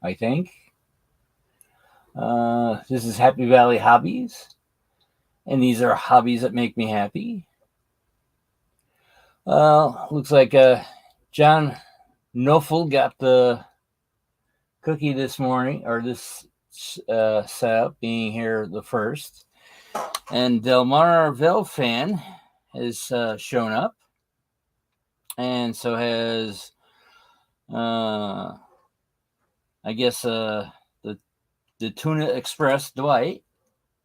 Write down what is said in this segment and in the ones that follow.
I think. This is Happy Valley Hobbies, and these are hobbies that make me happy. Looks like John Knofel got the cookie this morning, or this setup being here the first. And Delmar Velfan has shown up, and so has, I guess, the Tuna Express Dwight,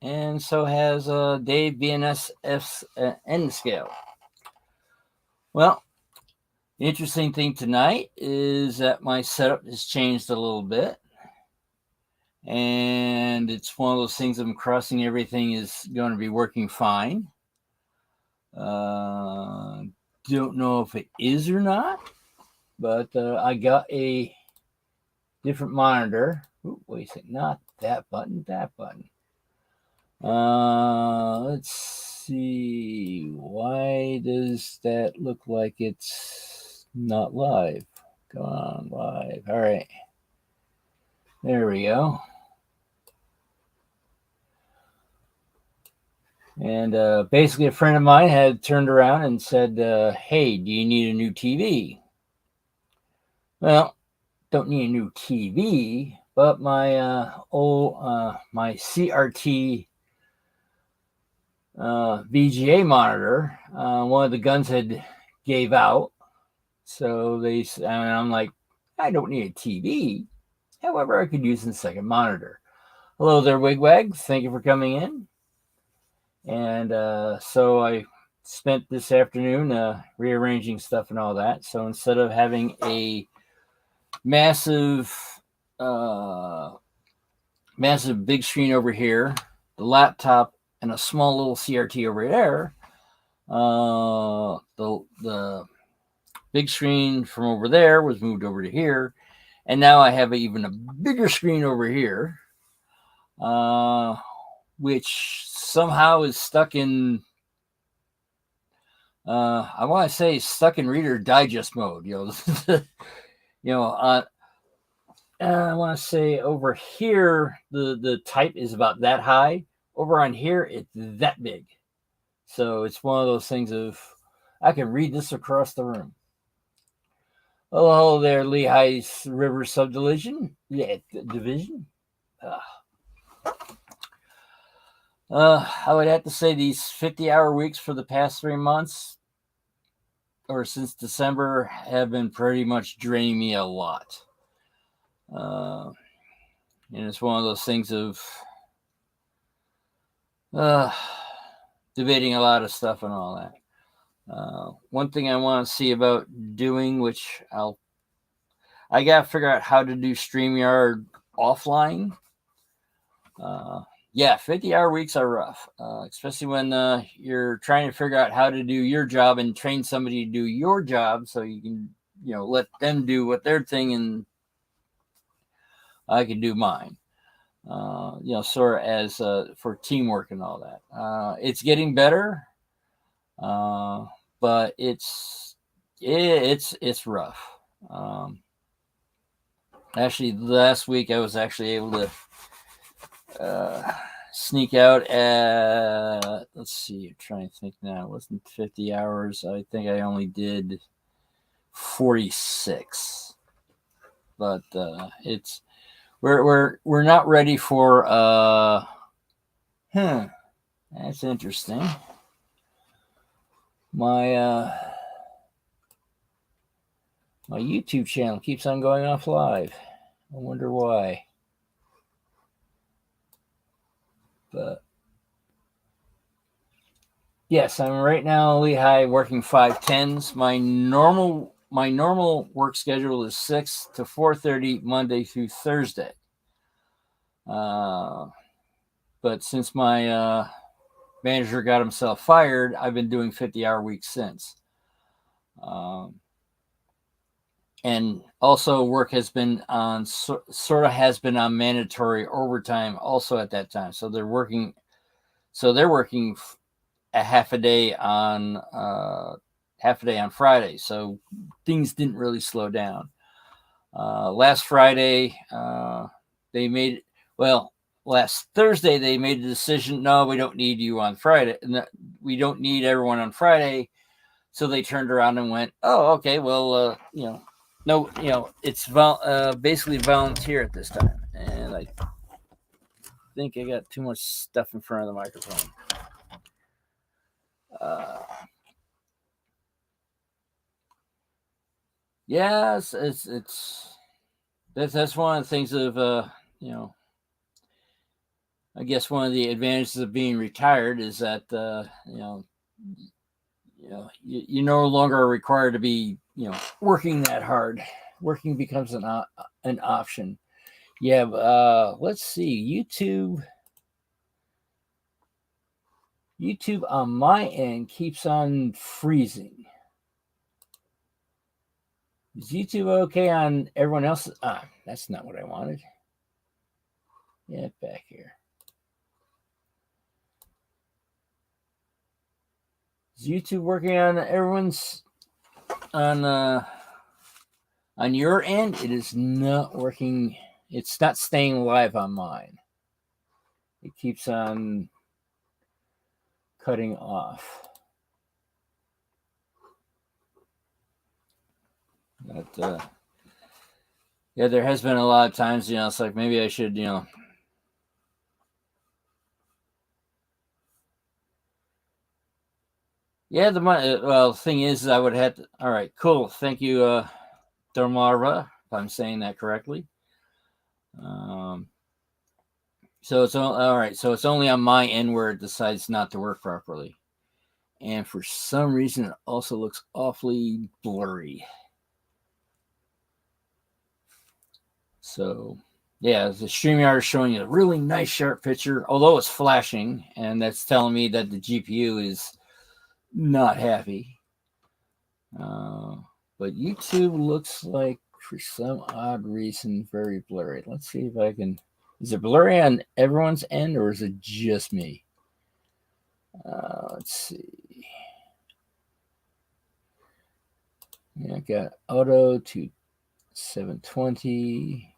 and so has Dave BNSF's N Scale. Well, the interesting thing tonight is that my setup has changed a little bit. And it's one of those things I'm crossing everything is going to be working fine. Don't know if it is or not, but I got a different monitor. Ooh, wait a second, not that button, that button. Let's see. Why does that look like it's not live? Go on, live. All right. There we go. And basically, a friend of mine had turned around and said, hey, do you need a new TV? Well, don't need a new TV, but my my CRT VGA monitor, one of the guns had gave out. So and I'm like, I don't need a TV. However, I could use a second monitor. Hello there, Wigwag. Thank you for coming in. And so I spent this afternoon rearranging stuff and all that. So instead of having a massive big screen over here, the laptop, and a small little CRT over there, the big screen from over there was moved over to here, and now I have even a bigger screen over here, which somehow is stuck in, I want to say stuck in Reader Digest mode. I want to say over here the type is about that high. Over on here, it's that big. So it's one of those things of I can read this across the room. Hello there, Lehigh's River Subdivision. Yeah, division. I would have to say these 50-hour weeks for the past 3 months, or since December, have been pretty much draining me a lot. And it's one of those things of debating a lot of stuff and all that. One thing I want to see about doing, which I got to figure out how to do StreamYard offline. 50-hour weeks are rough, especially when you're trying to figure out how to do your job and train somebody to do your job so you can, let them do what their thing and I can do mine. Sort of as for teamwork and all that. It's getting better, but it's rough. Actually, last week I was actually able to sneak out at, let's see, I'm trying to think now. It wasn't 50 hours. I think I only did 46. But we're not ready for that's interesting. My my YouTube channel keeps on going off live. I wonder why. But yes, I'm right now Lehigh working 5/10s. My normal work schedule is 6 to 4:30 Monday through Thursday. But since my manager got himself fired, I've been doing 50-hour weeks since. And also work has been on sort of has been on mandatory overtime also at that time. So they're working a half a day on Friday. So things didn't really slow down. Last Friday, they made, well, last Thursday, they made the decision, no, we don't need you on Friday. We don't need everyone on Friday. So they turned around and went, oh, okay, well, no, it's basically volunteer at this time. And I think I got too much stuff in front of the microphone. Yes, that's one of the things of I guess one of the advantages of being retired is that you're no longer required to be working that hard. Working becomes an option. Yeah, let's see. YouTube on my end keeps on freezing. Is YouTube okay on everyone else? That's not what I wanted. Yeah, back here. Is YouTube working on everyone's on your end? It is not working. It's not staying live on mine. It keeps on cutting off. But yeah, there has been a lot of times, it's like maybe I should, Yeah, the thing is, I would have to. All right, cool. Thank you, Dormarva, if I'm saying that correctly. So it's all right. So it's only on my end where it decides not to work properly, and for some reason, it also looks awfully blurry. So yeah, the StreamYard is showing you a really nice sharp picture, although it's flashing, and that's telling me that the GPU is not happy. But YouTube looks like, for some odd reason, very blurry. Let's see if I can. Is it blurry on everyone's end, or is it just me? Let's see. Yeah, I got auto to 720.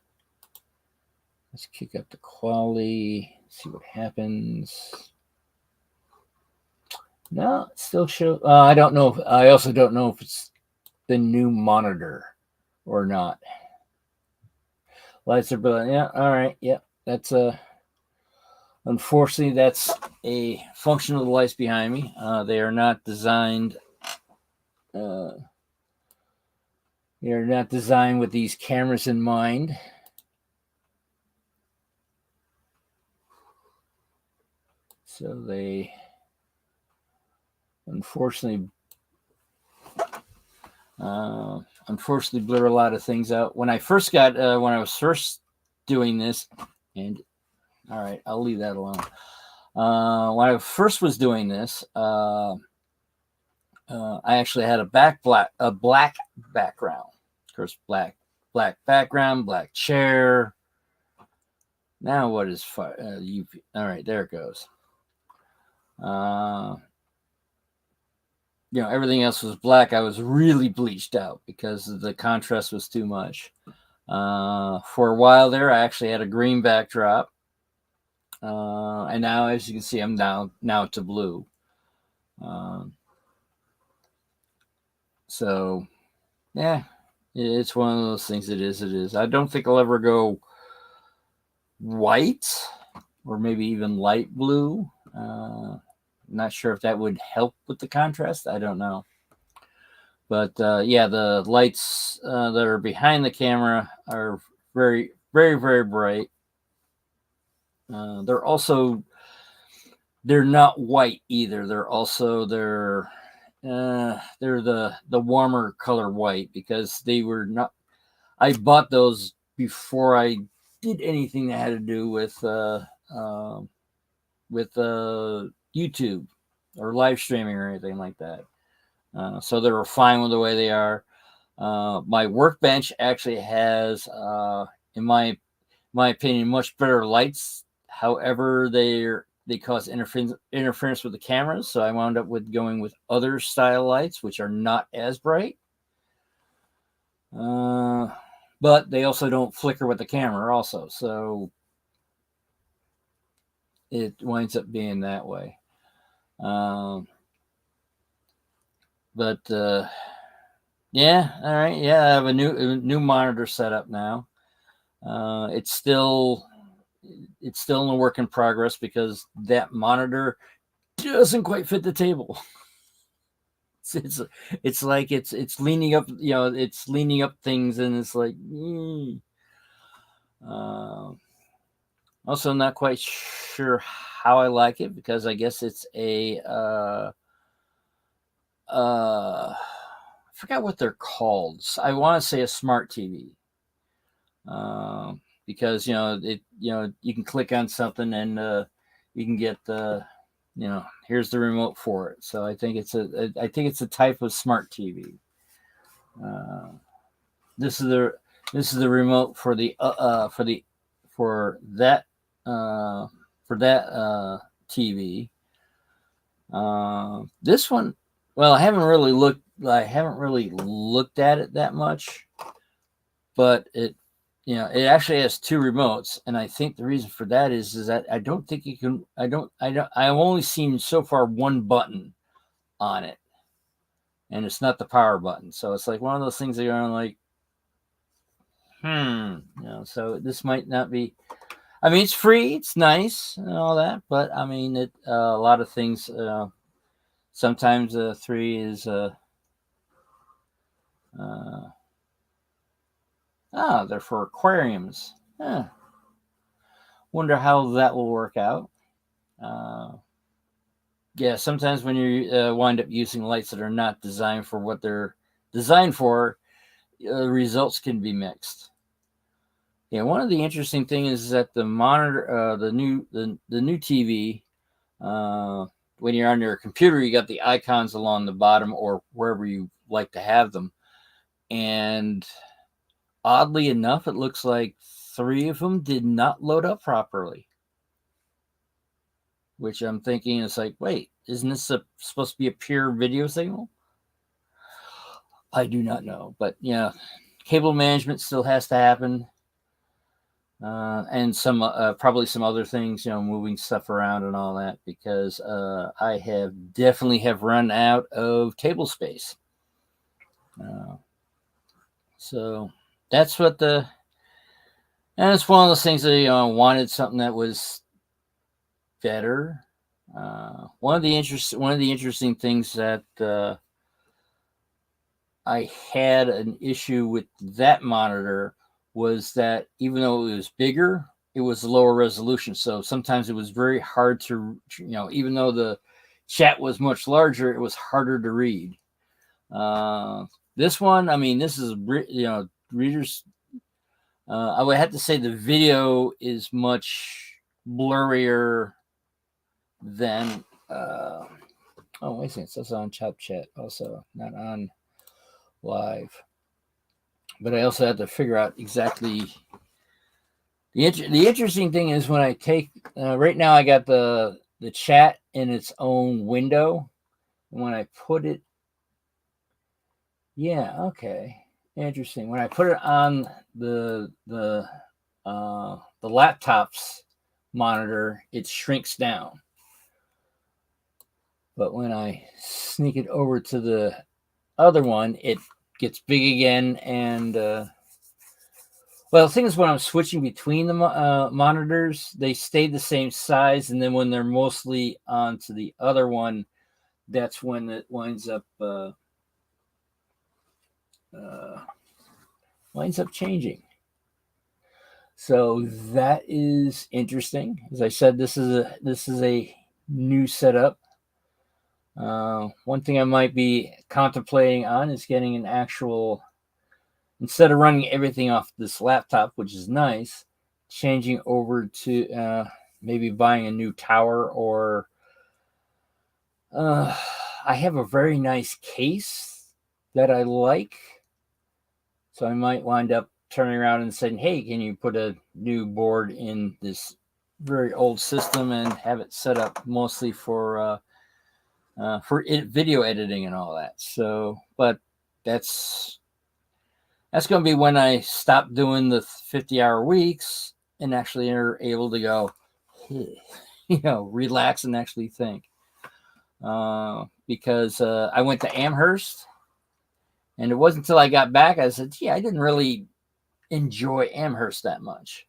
Let's kick up the quality. See what happens. No, it still shows. I don't know. I also don't know if it's the new monitor or not. Lights are brilliant. Yeah, all right. Yeah, that's unfortunately, that's a function of the lights behind me. They are not designed. They are not designed with these cameras in mind. So they unfortunately blur a lot of things out. When I was first doing this, and all right, I'll leave that alone. When I first was doing this, I actually had a black background. Of course, black background, black chair. Now what is UV? All right, there it goes. Everything else was black. I was really bleached out because the contrast was too much. For a while there, I actually had a green backdrop. And now, as you can see, I'm now to blue. So, yeah, it's one of those things. It is. I don't think I'll ever go white or maybe even light blue. Not sure if that would help with the contrast. I don't know. But yeah, the lights that are behind the camera are very, very, very bright. They're not white either. They're the warmer color white, because they were not. I bought those before I did anything that had to do with YouTube or live streaming or anything like that. So they were fine with the way they are. My workbench actually has, in my opinion, much better lights. However, they cause interference with the cameras, so I wound up going with other style lights, which are not as bright. but they also don't flicker with the camera also, so it winds up being that way. But yeah, all right, yeah, I have a new monitor set up now. It's still in a work in progress because that monitor doesn't quite fit the table. It's like it's leaning up, it's leaning up things, and it's like. Also, not quite sure how I like it because I guess it's a I forgot what they're called. I want to say a smart TV. Because you can click on something and you can get here's the remote for it. So I think it's a type of smart TV. This is the remote for that TV. This one, well, I haven't really looked at it that much, but it actually has two remotes, and I think the reason for that is that I don't think you can. I've only seen so far one button on it, and it's not the power button. So it's like one of those things that you're like, so this might not be. I mean, it's free, it's nice, and all that, but I mean, a lot of things. Sometimes 3 is. They're for aquariums. Wonder how that will work out. Yeah, sometimes when you wind up using lights that are not designed for what they're designed for, results can be mixed. Yeah, one of the interesting things is that the monitor, the new TV, when you're on your computer, you got the icons along the bottom or wherever you like to have them, and oddly enough, it looks like 3 of them did not load up properly. Which I'm thinking is like, wait, isn't this supposed to be a pure video signal? I do not know, but yeah, cable management still has to happen, and some probably some other things, moving stuff around and all that, because I definitely have run out of table space. So that's what and it's one of those things that wanted something that was better. One of the interesting things that I had an issue with that monitor was that even though it was bigger, it was lower resolution. So sometimes it was very hard to, even though the chat was much larger, it was harder to read. This one, I mean, this is, readers. I would have to say the video is much blurrier than. Oh, wait a second. It's on Chop Chat also, not on live. But I also had to figure out exactly. The interesting thing is when I take right now, I got the chat in its own window, and when I put it, yeah, okay, interesting. When I put it on the laptop's monitor, it shrinks down. But when I sneak it over to the other one, it gets big again. And well, the thing is, when I'm switching between the monitors, they stay the same size, and then when they're mostly onto the other one, that's when it winds up changing. So that is interesting. As I said, this is a new setup. One thing I might be contemplating on is getting an actual, instead of running everything off this laptop, which is nice, changing over to maybe buying a new tower, or I have a very nice case that I like. So I might wind up turning around and saying, hey, can you put a new board in this very old system and have it set up mostly for video editing and all that. So, but that's That's going to be when I stop doing the 50-hour weeks and actually are able to go, relax and actually think. Because I went to Amherst, and it wasn't until I got back I said, I didn't really enjoy Amherst that much.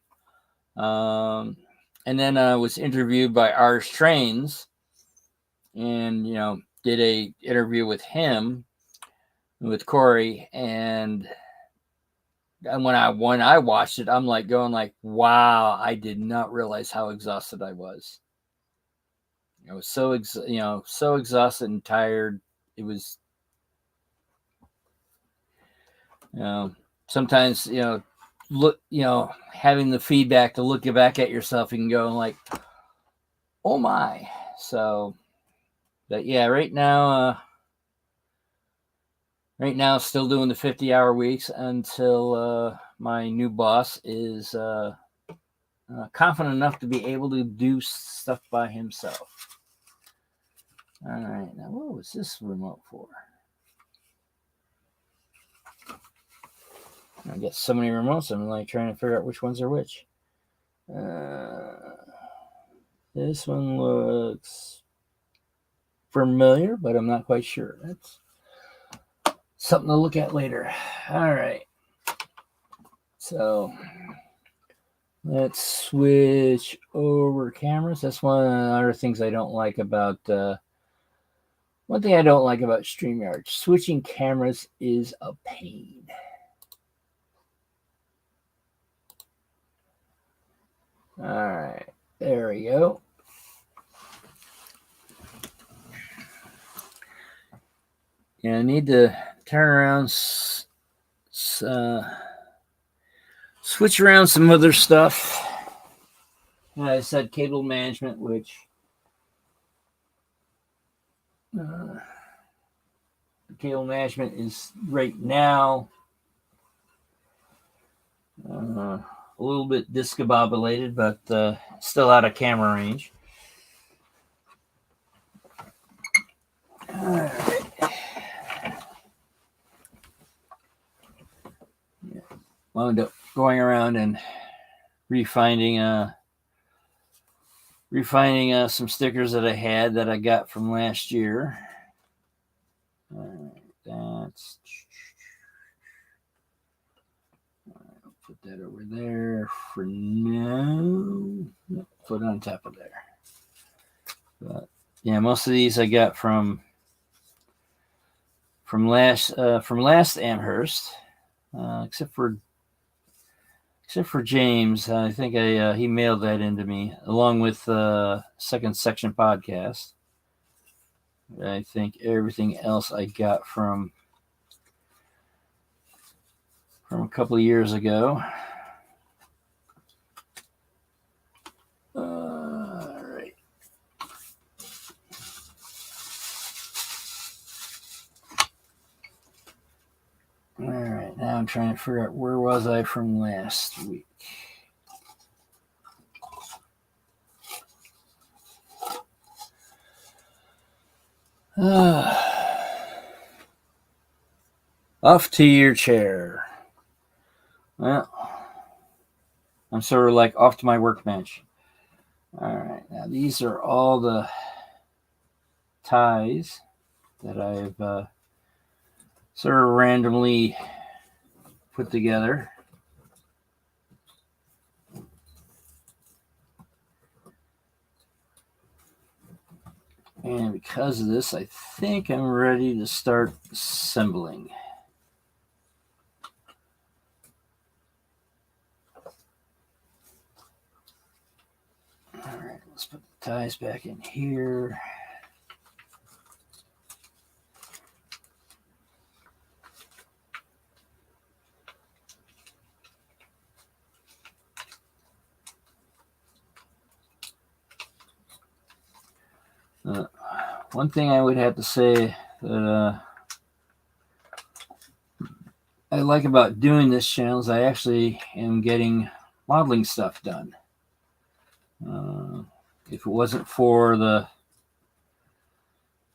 And then I was interviewed by Artist Trains, and did a interview with him, with Corey, and when I watched it, I'm like going like, wow, I did not realize how exhausted I was. I was so so exhausted and tired. It was, sometimes look, having the feedback to look back at yourself and go like, oh my. So, but yeah, right now, still doing the 50-hour weeks until my new boss is confident enough to be able to do stuff by himself. All right, now what was this remote for? I get so many remotes, I'm like trying to figure out which ones are which. This one looks familiar, but I'm not quite sure. That's something to look at later. All right. So let's switch over cameras. That's one of the other things I don't like about one thing I don't like about StreamYard. Switching cameras is a pain. All right, there we go. Yeah, I need to turn around, switch around some other stuff. I said cable management, which the cable management is right now a little bit discombobulated, but still out of camera range. All right. Wound up going around and refining some stickers that I had that I got from last year. That's I'll put that over there for now. Put it on top of there. But yeah, most of these I got from last Amherst, except for James. I think he mailed that into me along with Second Section podcast. I think everything else I got from a couple of years ago. All right. All right. Now I'm trying to figure out where was I from last week. Off to your chair. Well, I'm sort of like off to my workbench. All right, now these are all the ties that I've sort of randomly put together. And because of this, I think I'm ready to start assembling. All right, let's put the ties back in here. One thing I would have to say that I like about doing this channel is I actually am getting modeling stuff done. If it wasn't for the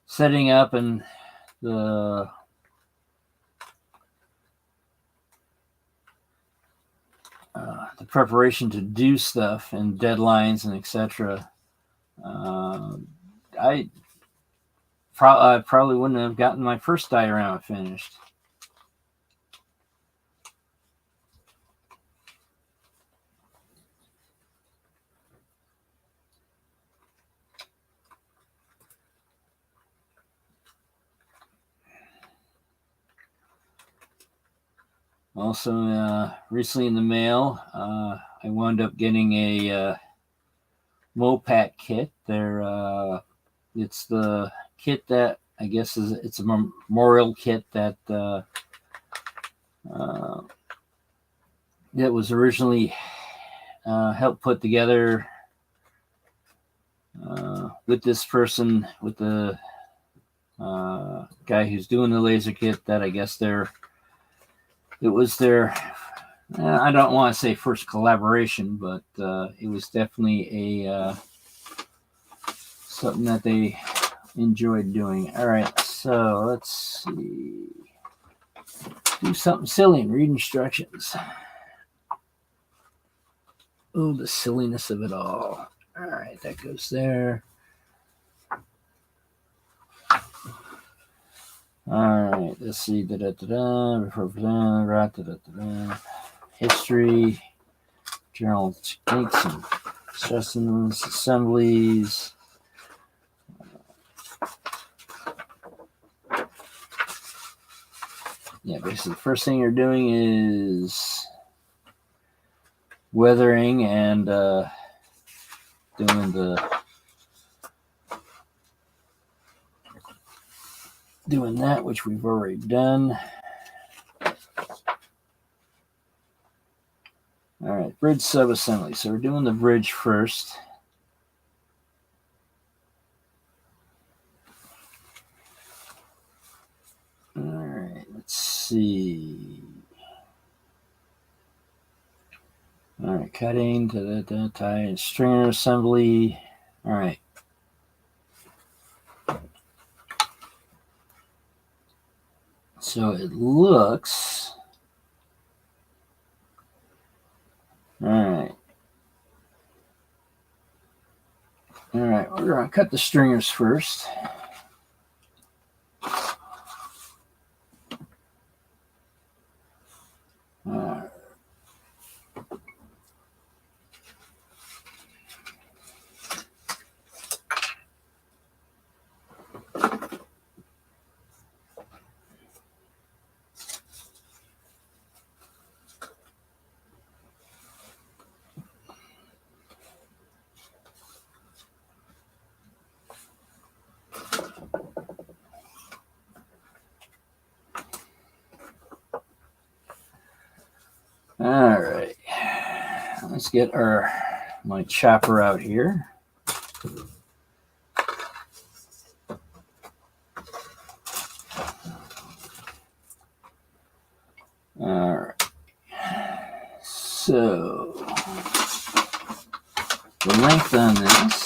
setting up and the the preparation to do stuff and deadlines and etc. I probably wouldn't have gotten my first diorama finished. Also, recently in the mail, I wound up getting a Mopat kit. It's the kit that I guess it's a memorial kit that that was originally helped put together with this person, with the guy who's doing the laser kit. That I guess it was their I don't want to say first collaboration, but it was definitely a something that they enjoyed doing. All right, so let's see. Do something silly and read instructions. Oh, the silliness of it all. All right, that goes there. All right, let's see. History, journal techniques and instructions, assemblies. Yeah, basically, the first thing you're doing is weathering and doing that, which we've already done. All right, bridge sub-assembly. So we're doing the bridge first. All right, let's see. All right, cutting, tie, stringer assembly. All right. So it looks. All right. All right, we're going to cut the stringers first. All right, let's get my chopper out here. All right, so the length on this.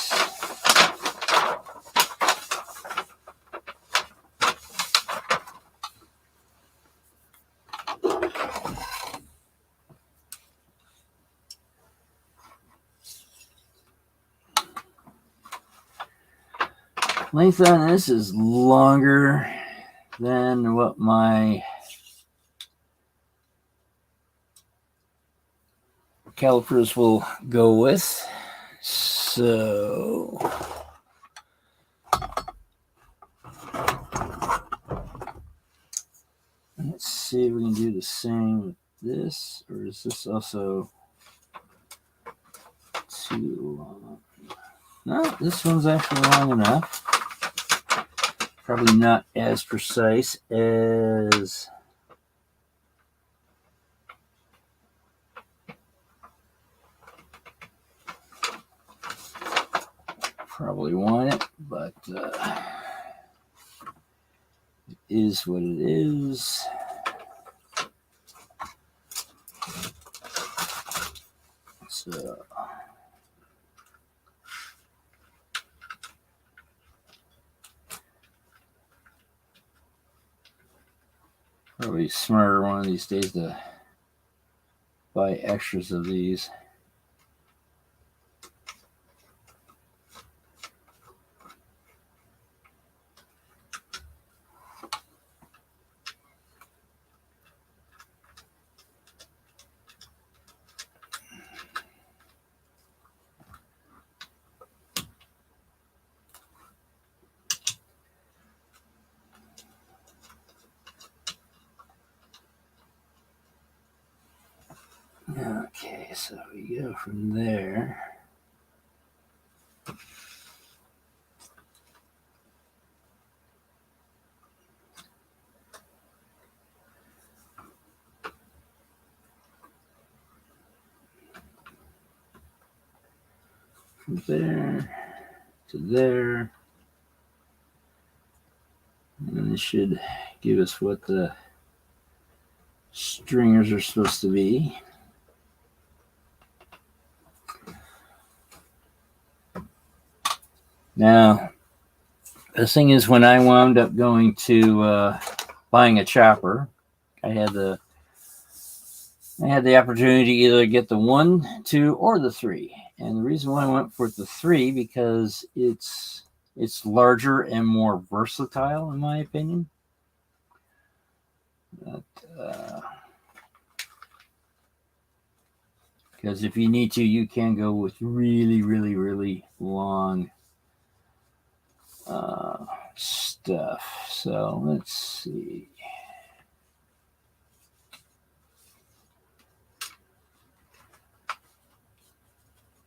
Length on this is longer than what my calipers will go with. So let's see if we can do the same with this, or is this also too long? No, this one's actually long enough. Probably not as precise as probably want it, but it is what it is. So probably smarter one of these days to buy extras of these. Okay, so we go from there. From there to there. And this should give us what the stringers are supposed to be. Now, the thing is, when I wound up going to buying a chopper, I had the opportunity to either get the 1, 2, or the 3. And the reason why I went for the 3 because it's larger and more versatile, in my opinion. Because if you need to, you can go with really, really, really long stuff. So let's see.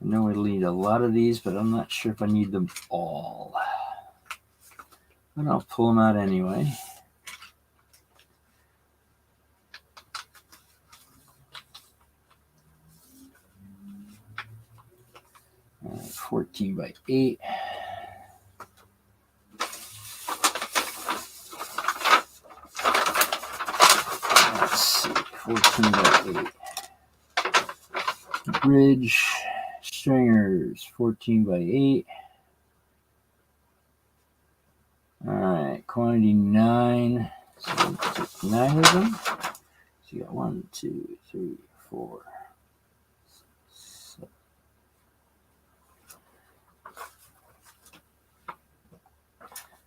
I know I need a lot of these, but I'm not sure if I need them all. But I'll pull them out anyway. 14 by 8. Let's see, 14 by 8. Bridge stringers, 14 by 8. All right, quantity 9. So let's take 9 of them. So you got 1, 2, 3, 4.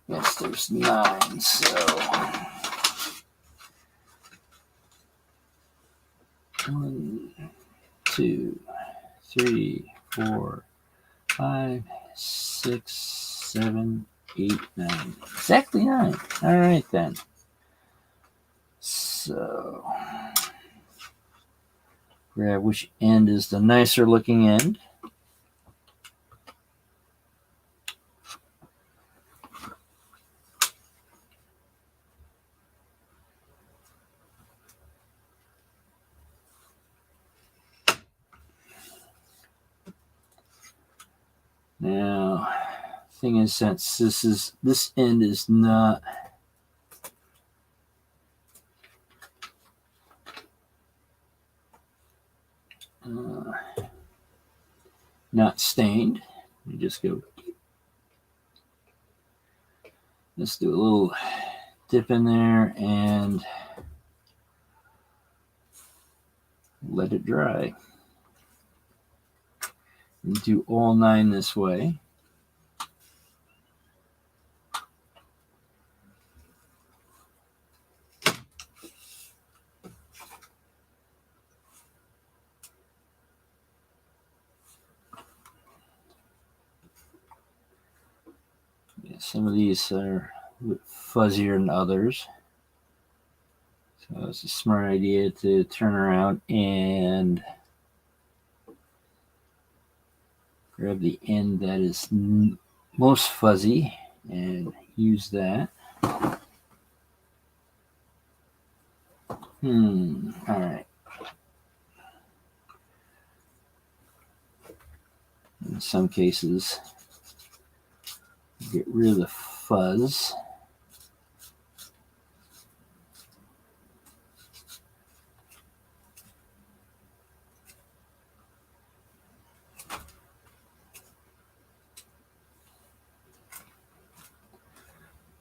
Yes, there's 9, so 1, 2, 3, 4, 5, 6, 7, 8, 9. Exactly 9. All right then. So grab which end is the nicer looking end. Now, thing is, since this end is not stained, you just go. Let's do a little dip in there and let it dry. And do all 9 this way. Yeah, some of these are a bit fuzzier than others. So it's a smart idea to turn around and grab the end that is most fuzzy and use that. All right. In some cases, get rid of the fuzz.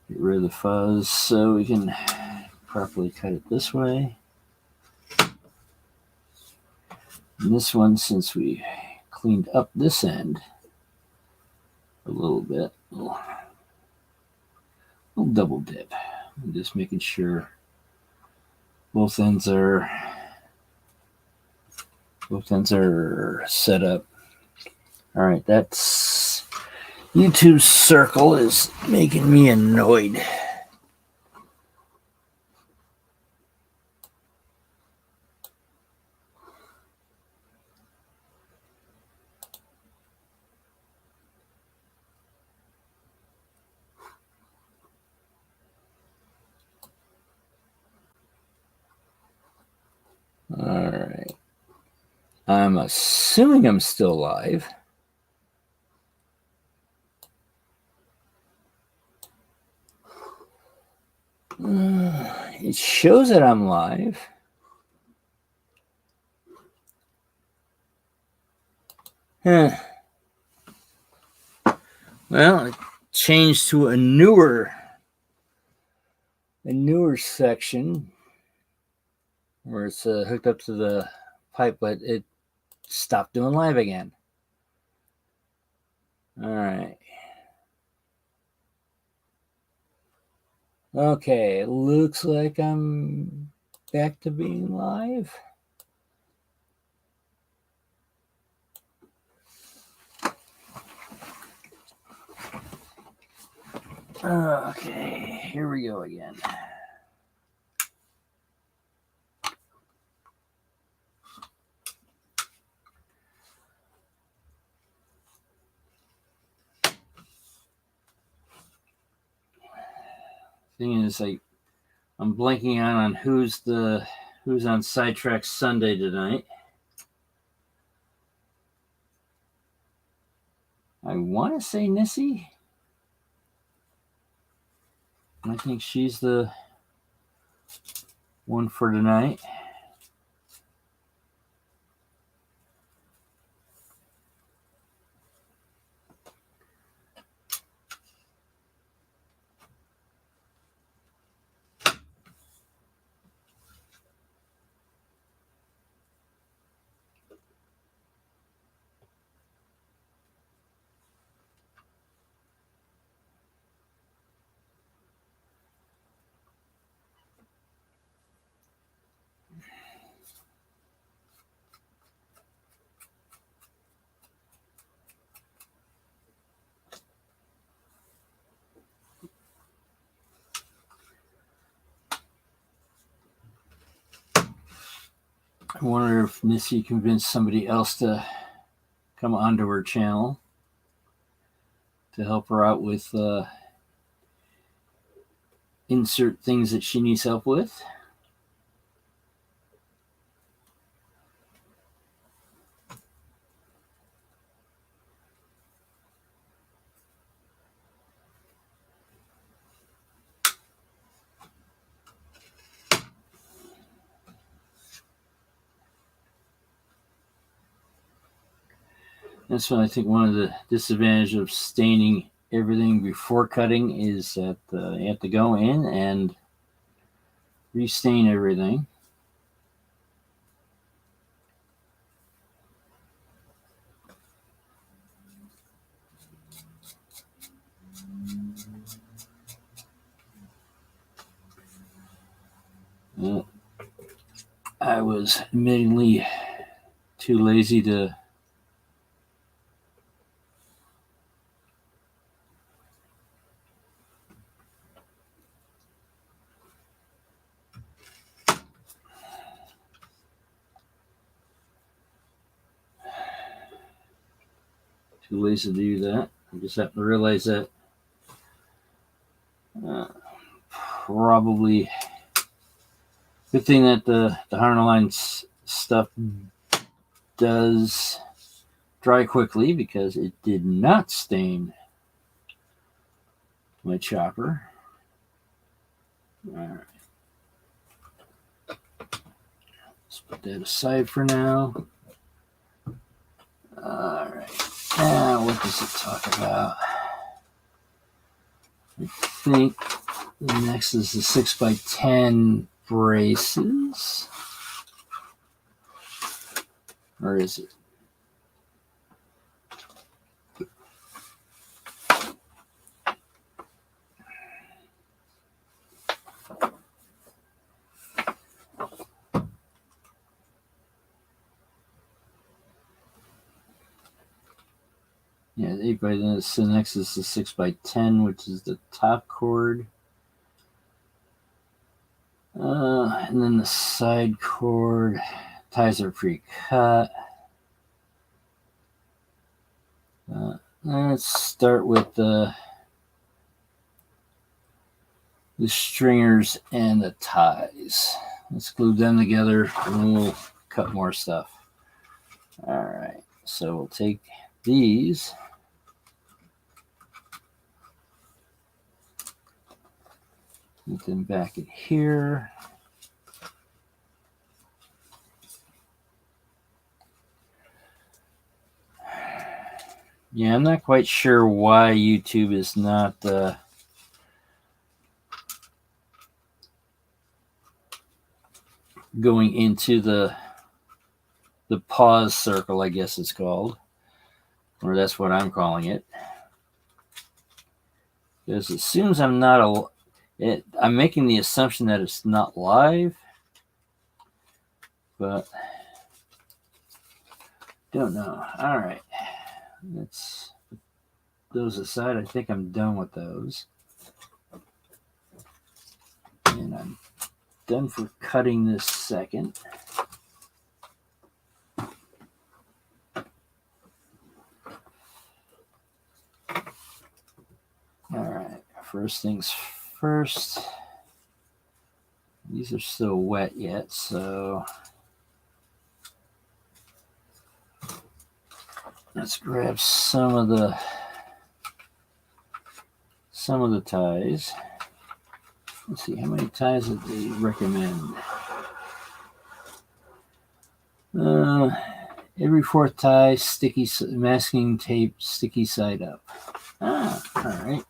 Get rid of the fuzz so we can properly cut it this way. And this one, since we cleaned up this end a little bit, little double dip. I'm just making sure both ends are set up. All right, that's YouTube circle is making me annoyed. All right. I'm assuming I'm still live. It shows that I'm live. Well, it changed to a newer section where it's hooked up to the pipe, but it stopped doing live again. All right. Okay, it looks like I'm back to being live. Okay, here we go again. Thing is, I'm blanking on who's on Sidetrack Sunday tonight. I want to say Nissy. I think she's the one for tonight. I wonder if Nissy convinced somebody else to come onto her channel to help her out with insert things that she needs help with. That's what I think one of the disadvantages of staining everything before cutting is that you have to go in and restain everything. I was admittedly too lazy to do that. I just have to realize that probably good thing that the Harnaline stuff does dry quickly, because it did not stain my chopper. All right. Let's put that aside for now. All right. Now, what does it talk about? I think the next is the 6x10 braces. Or is it? Yeah, 8 by 10. So next is the 6 by 10, which is the top cord. And then the side cord ties are pre-cut. Let's start with the stringers and the ties. Let's glue them together and then we'll cut more stuff. All right, so we'll take these. Put them back in here. Yeah, I'm not quite sure why YouTube is not going into the pause circle, I guess it's called, or that's what I'm calling it. Because as soon as I'm not I'm making the assumption that it's not live, but don't know. All right, let's put those aside. I think I'm done with those, and I'm done for cutting this second. All right, first things first. These are still wet yet, so let's grab some of the ties. Let's see, how many ties did they recommend? Every fourth tie, sticky masking tape, sticky side up. All right.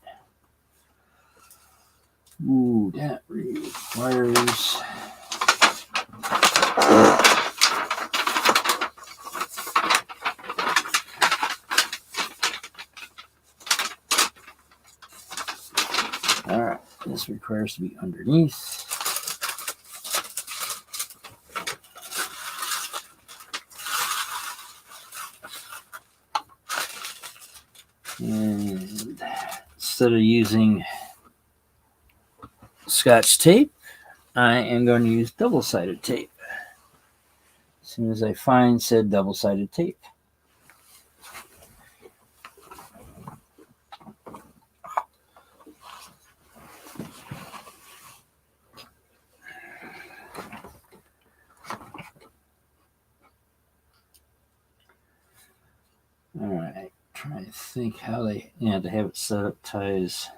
Ooh, that requires. All right, this requires to be underneath. And instead of using Scotch tape, I am going to use double-sided tape. As soon as I find said double-sided tape. All right, trying to think how they have it set up ties.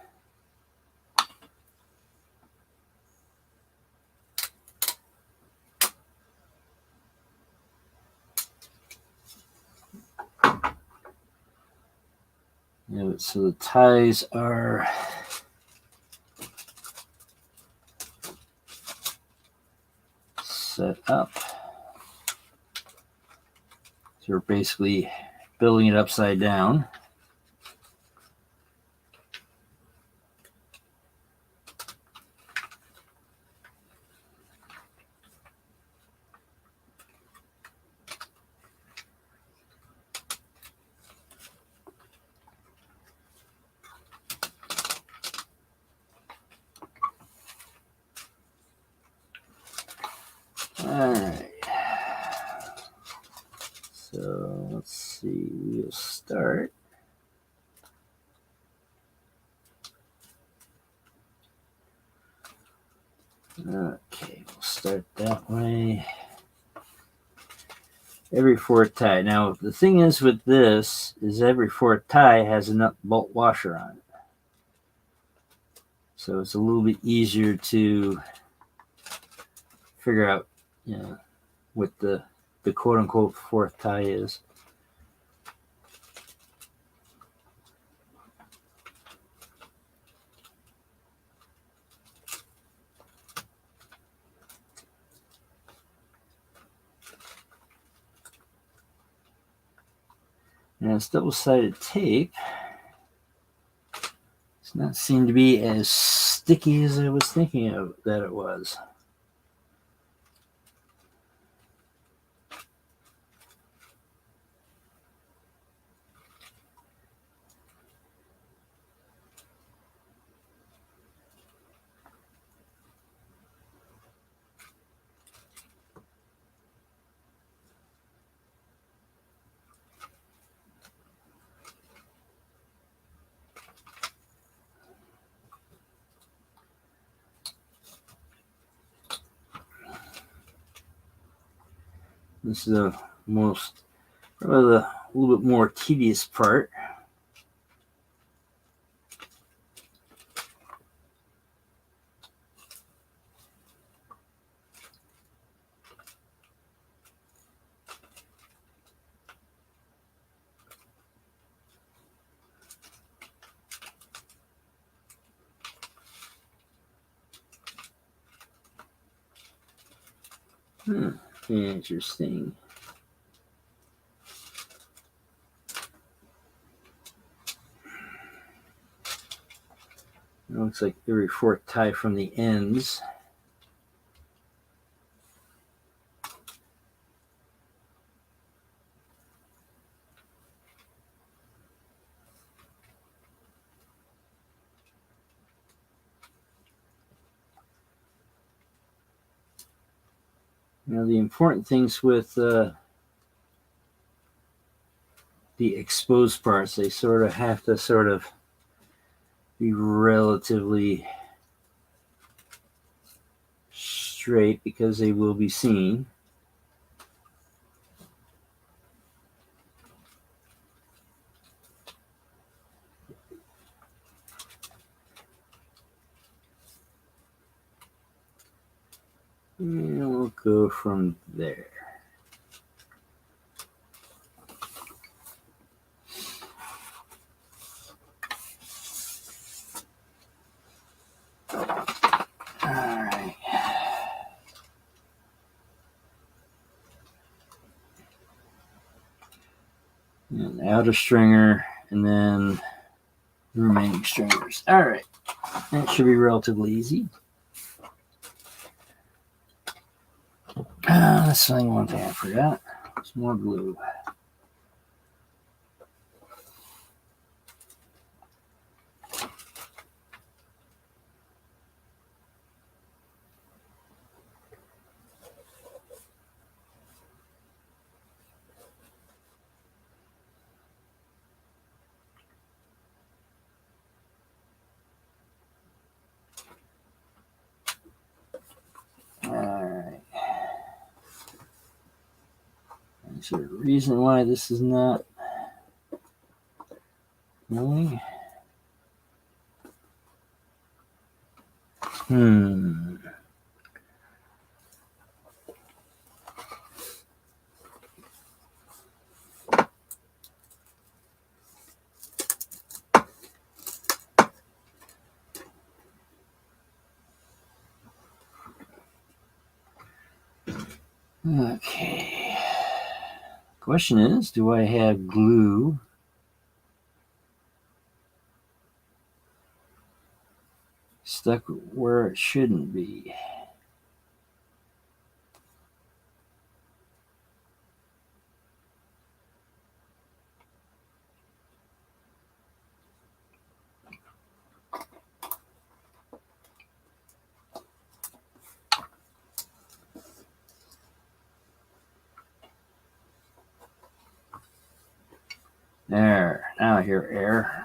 Yeah, so the ties are set up. So we're basically building it upside down. All right. So let's see, we'll start. Okay, we'll start that way. Every fourth tie. Now, the thing is with this is every fourth tie has a nut bolt washer on it. So it's a little bit easier to figure out, what the quote-unquote fourth tie is. And it's double-sided tape. Does not seem to be as sticky as I was thinking of that it was. This is the most, probably the little bit more tedious part. Interesting. It looks like every fork tie from the ends. Now the important things with the exposed parts, they sort of have to sort of be relatively straight because they will be seen. And we'll go from there. Alright. And the outer stringer, and then the remaining stringers. Alright. That should be relatively easy. That's one thing I forgot. Some more glue. Alright. Is there a reason why this is not going? Okay. Question is, do I have glue stuck where it shouldn't be? There, now I hear air.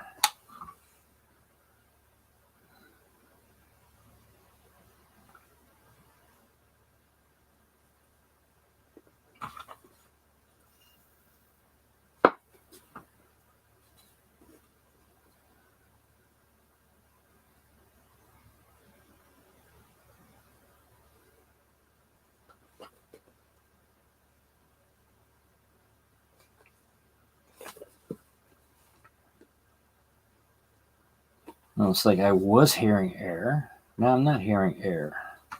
Well, it's like I was hearing air. Now I'm not hearing air. I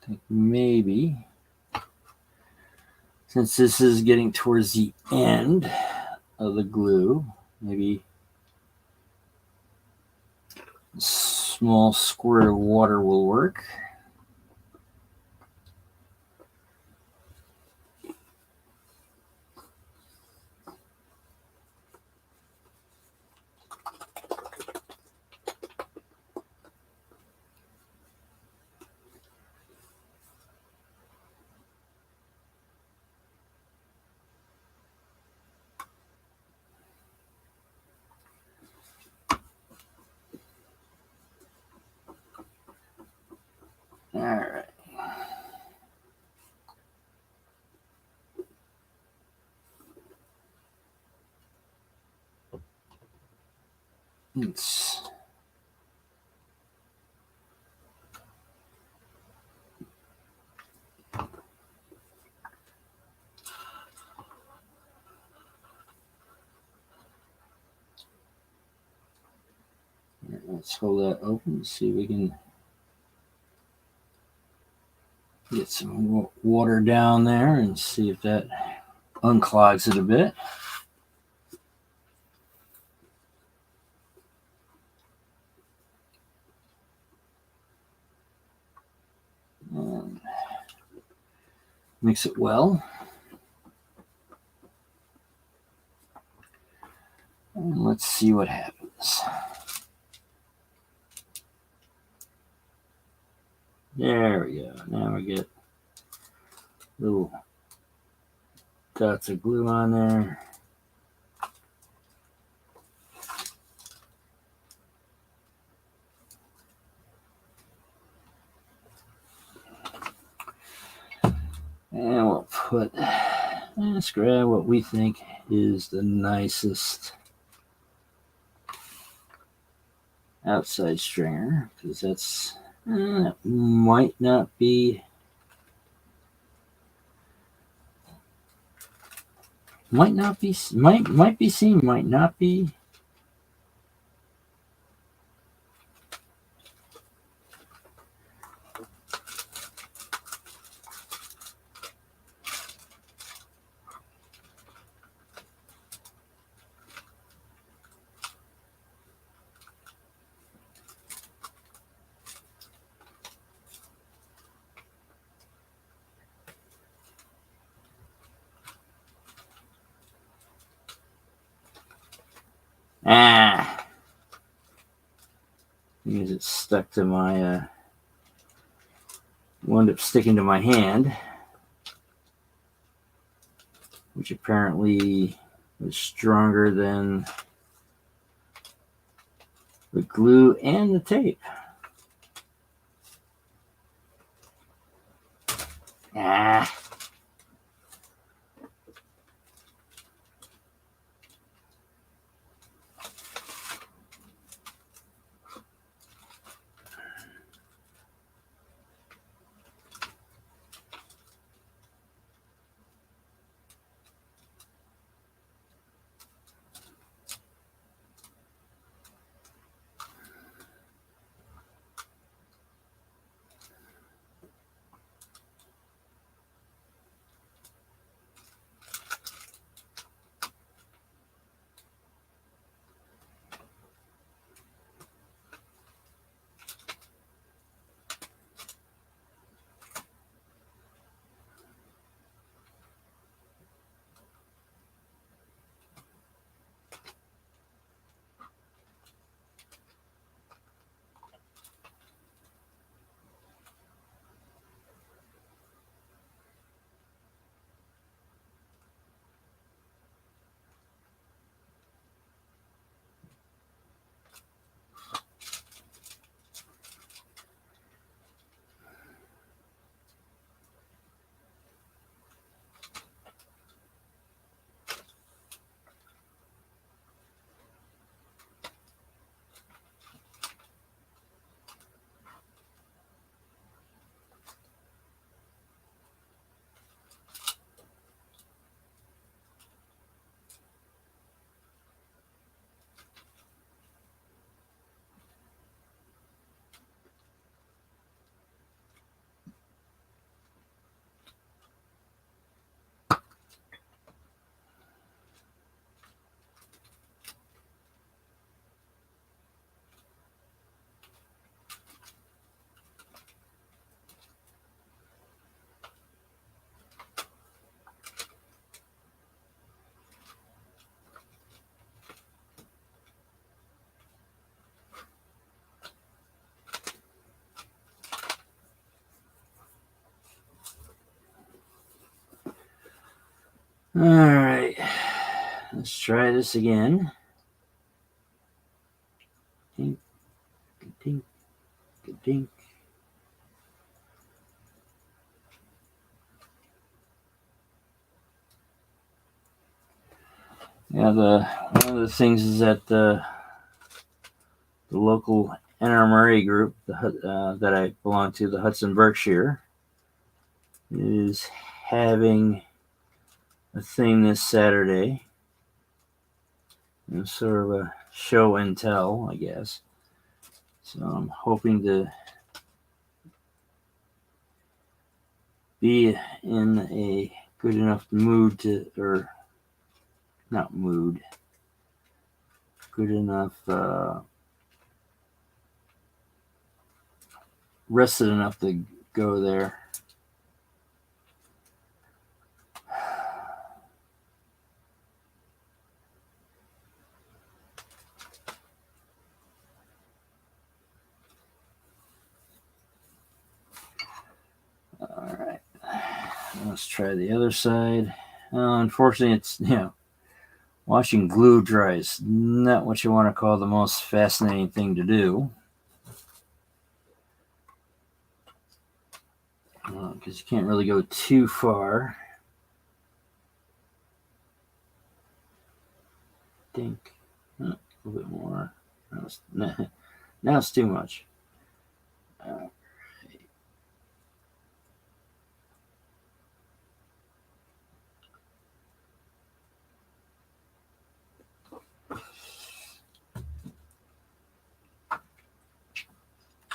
think maybe Since this is getting towards the end of the glue, maybe a small squirt of water will work. All right. Let's hold that open, see if we can get some water down there and see if that unclogs it a bit. And mix it well. And let's see what happens. There we go. Now we get little dots of glue on there. And we'll let's grab what we think is the nicest outside stringer, because that might not be might be seen, might not be. Because it's stuck to my wound up sticking to my hand, which apparently was stronger than the glue and the tape. All right, let's try this again. Dink, dink, dink. Yeah, one of the things is that the local NRMA group that I belong to, the Hudson Berkshire, is having a thing this Saturday. Sort of a show and tell, I guess. So I'm hoping to be in a good enough mood to, or not mood, good enough, rested enough to go there. All right, let's try the other side. Unfortunately, it's, washing glue dry is not what you want to call the most fascinating thing to do. Because you can't really go too far. Think a little bit more. Now it's too much.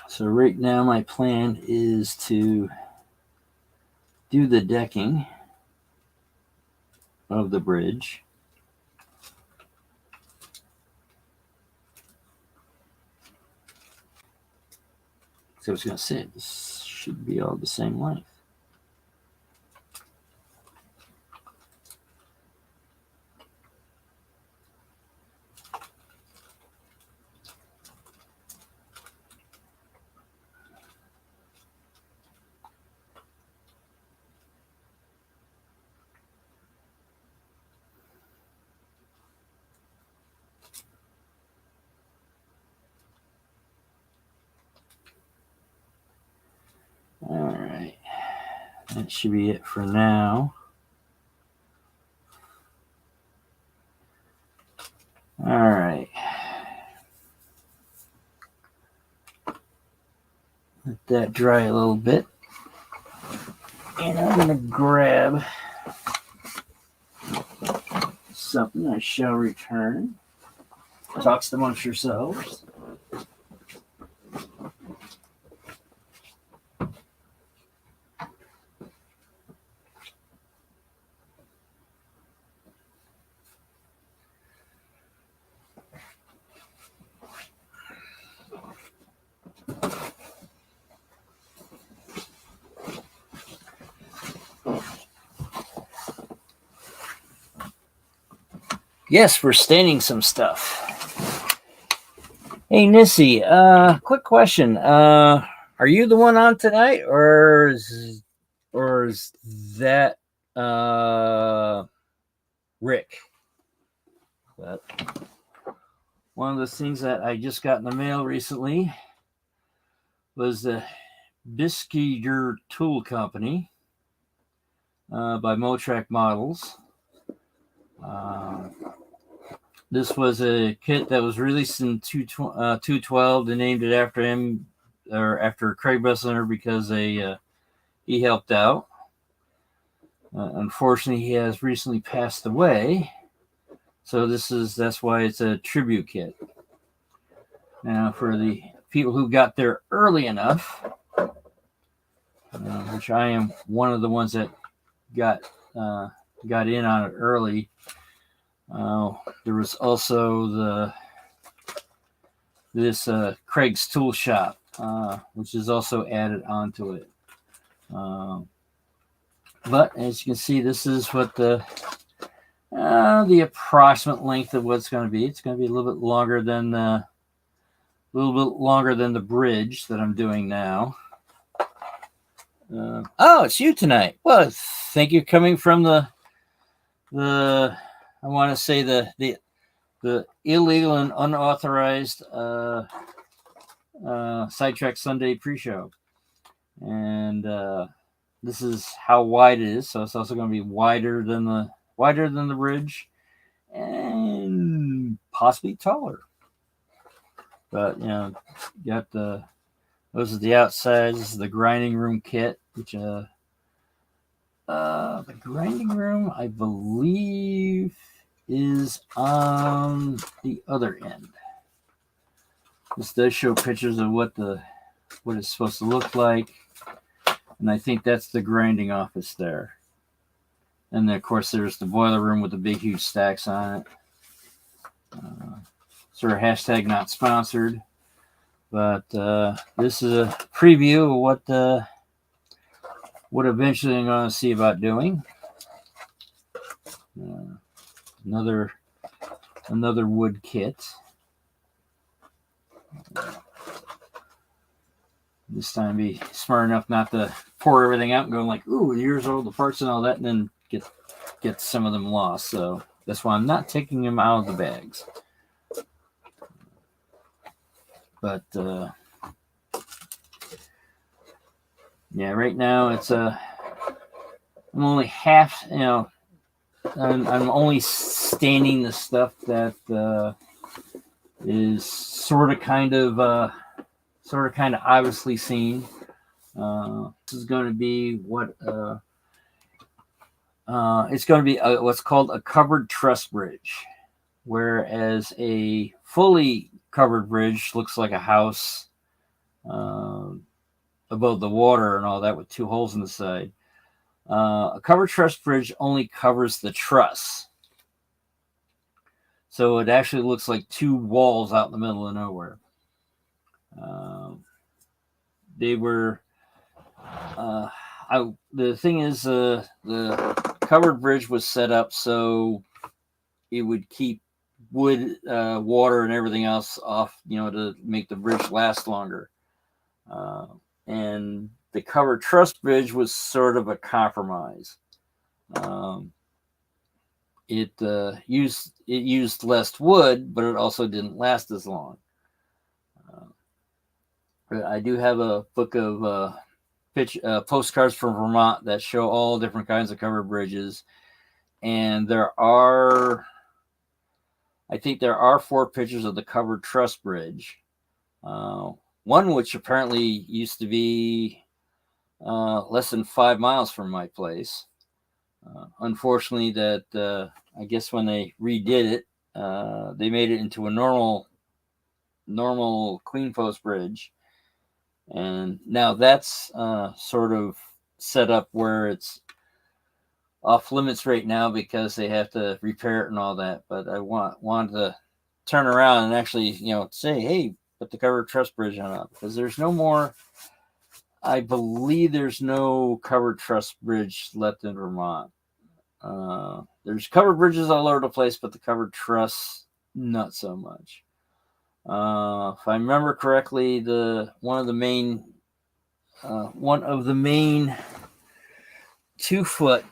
So right now my plan is to do the decking of the bridge. So I was going to say, this should be all the same length. All right, that should be it for now. All right, let that dry a little bit, and I'm gonna grab something. I shall return. Talks amongst yourselves. Yes, we're staining some stuff. Hey, Nissy, quick question. Are you the one on tonight, or is that Rick? But one of the things that I just got in the mail recently was the Biskiger Tool Company by Motrac Models. This was a kit that was released in 212. They named it after him, or after Craig Bessler, because he helped out. Unfortunately, he has recently passed away. So that's why it's a tribute kit. Now, for the people who got there early enough, which I am one of the ones that got in on it early. There was also this Craig's Tool Shop, which is also added onto it. But as you can see, this is what the approximate length of what's going to be. It's going to be a little bit longer than the bridge that I'm doing now. Oh, it's you tonight. Well, thank you for coming from the I want to say the illegal and unauthorized Sidetrack Sunday pre-show, and this is how wide it is. So it's also going to be wider than the ridge, and possibly taller. But you got those are the outsides. This is the grinding room kit, which the grinding room, I believe, is on the other end. This does show pictures of what it's supposed to look like, and I think that's the grinding office there. And then, of course, there's the boiler room with the big, huge stacks on it. Sort of hashtag not sponsored, but this is a preview of what eventually I'm going to see about doing. Another wood kit. This time be smart enough not to pour everything out and go like, ooh, here's all the parts and all that, and then get some of them lost. So that's why I'm not taking them out of the bags. But yeah, right now it's I'm only half, I'm only staining the stuff that is sort of kind of obviously seen. This is going to be what it's going to be what's called a covered truss bridge, whereas a fully covered bridge looks like a house above the water and all that with two holes in the side. A covered truss bridge only covers the truss. So it actually looks like two walls out in the middle of nowhere. They were... the thing is, the covered bridge was set up so it would keep wood, water, and everything else off, to make the bridge last longer. And the covered truss bridge was sort of a compromise. It used less wood, but it also didn't last as long. I do have a book of postcards from Vermont that show all different kinds of covered bridges, and I think there are 4 pictures of the covered truss bridge. One which apparently used to be less than 5 miles from my place. Unfortunately, that I guess when they redid it, they made it into a normal clean post bridge, and now that's sort of set up where it's off limits right now because they have to repair it and all that. But I wanted to turn around and actually, say, hey, put the covered truss bridge on up, because there's no more. I believe there's no covered truss bridge left in Vermont. There's covered bridges all over the place, but the covered truss, not so much. If I remember correctly, one of the main 2-foot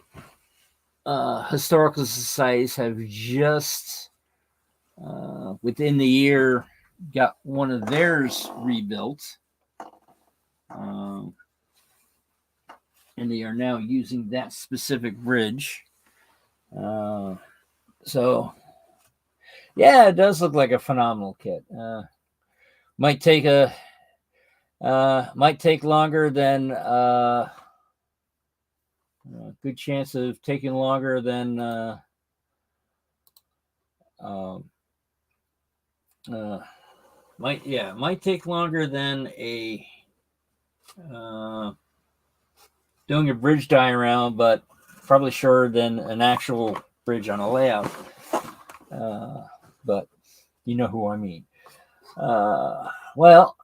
historical societies have just within the year got one of theirs rebuilt, and they are now using that specific bridge. So yeah, it does look like a phenomenal kit. Might take longer than good chance of taking longer than might take longer than a doing a bridge die around, but probably shorter than an actual bridge on a layout. But you know who I mean. Well,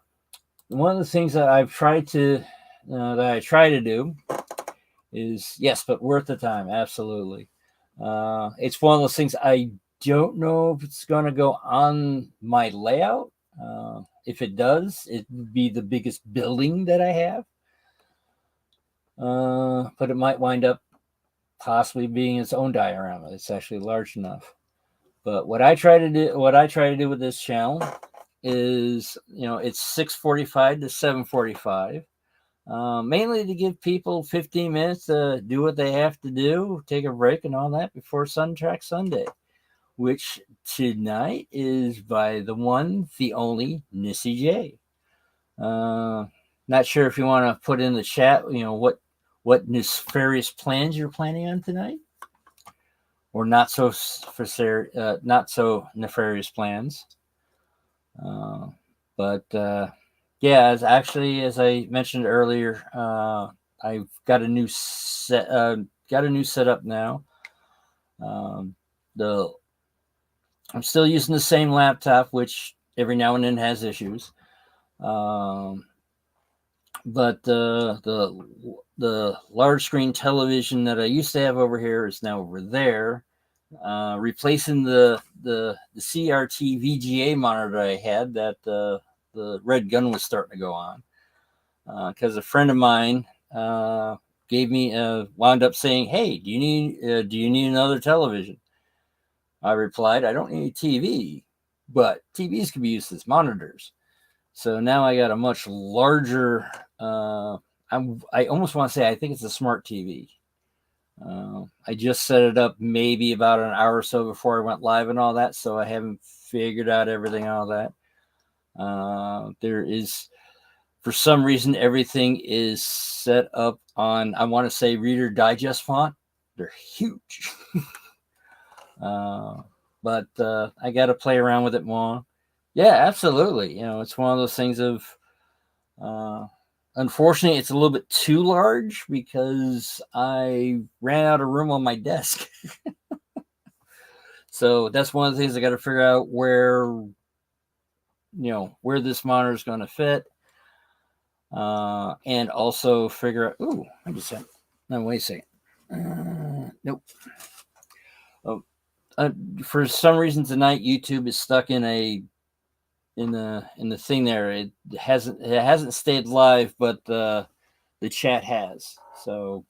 one of the things that I try to do is, yes, but worth the time, absolutely. It's one of those things I don't know if it's going to go on my layout. If it does, it would be the biggest building that I have. But it might wind up possibly being its own diorama. It's actually large enough. But what I try to do with this channel is, it's 6:45 to 7:45, mainly to give people 15 minutes to do what they have to do, take a break and all that before Sun Track Sunday, which tonight is by the one, the only Nissy J. Not sure if you want to put in the chat, what nefarious plans you're planning on tonight, or not so nefarious plans. But yeah, as I mentioned earlier, I've got a new setup now. I'm still using the same laptop, which every now and then has issues. But the large screen television that I used to have over here is now over there, replacing the CRT VGA monitor I had that the red gun was starting to go on, because a friend of mine wound up saying, "Hey, do you need another television?" I replied, "I don't need a TV, but TVs can be used as monitors." So now I got a much larger, I almost want to say, I think it's a smart TV. I just set it up maybe about an hour or so before I went live and all that, so I haven't figured out everything and all that. There is, for some reason, everything is set up on, I want to say, Reader Digest font. They're huge. But I got to play around with it more. Yeah, absolutely. It's one of those things of, unfortunately, it's a little bit too large because I ran out of room on my desk. So that's one of the things I got to figure out where this monitor is going to fit. And also figure out, no, wait a second. Nope. Oh, for some reason tonight, YouTube is stuck in the thing there. It hasn't stayed live, but the chat has. So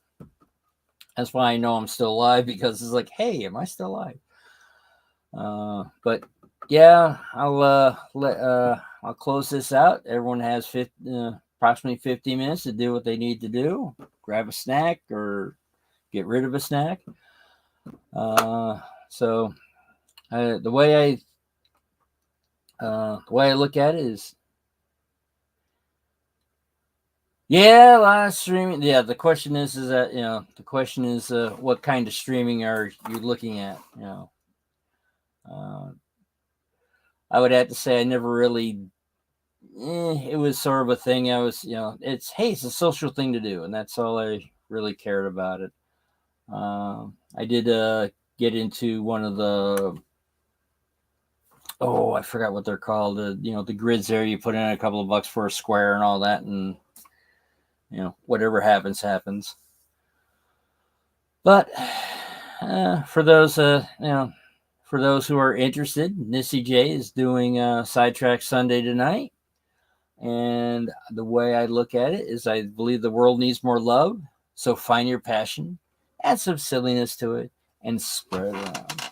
that's why I know I'm still live, because it's like, hey, am I still live? But yeah, I'll close this out. Everyone has approximately 50 minutes to do what they need to do. Grab a snack or get rid of a snack. So the way I look at it is, yeah, live streaming. Yeah, the question is what kind of streaming are you looking at? I would have to say I never really. It was sort of a thing. I was, it's a social thing to do, and that's all I really cared about it. I did get into one of the, I forgot what they're called. The grids there. You put in a couple of bucks for a square and all that, and whatever happens. But for those who are interested, Nissy J is doing Sidetrack Sunday tonight. And the way I look at it is, I believe the world needs more love. So find your passion, add some silliness to it, and spread it around.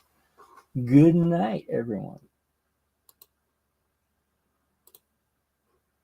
Good night, everyone.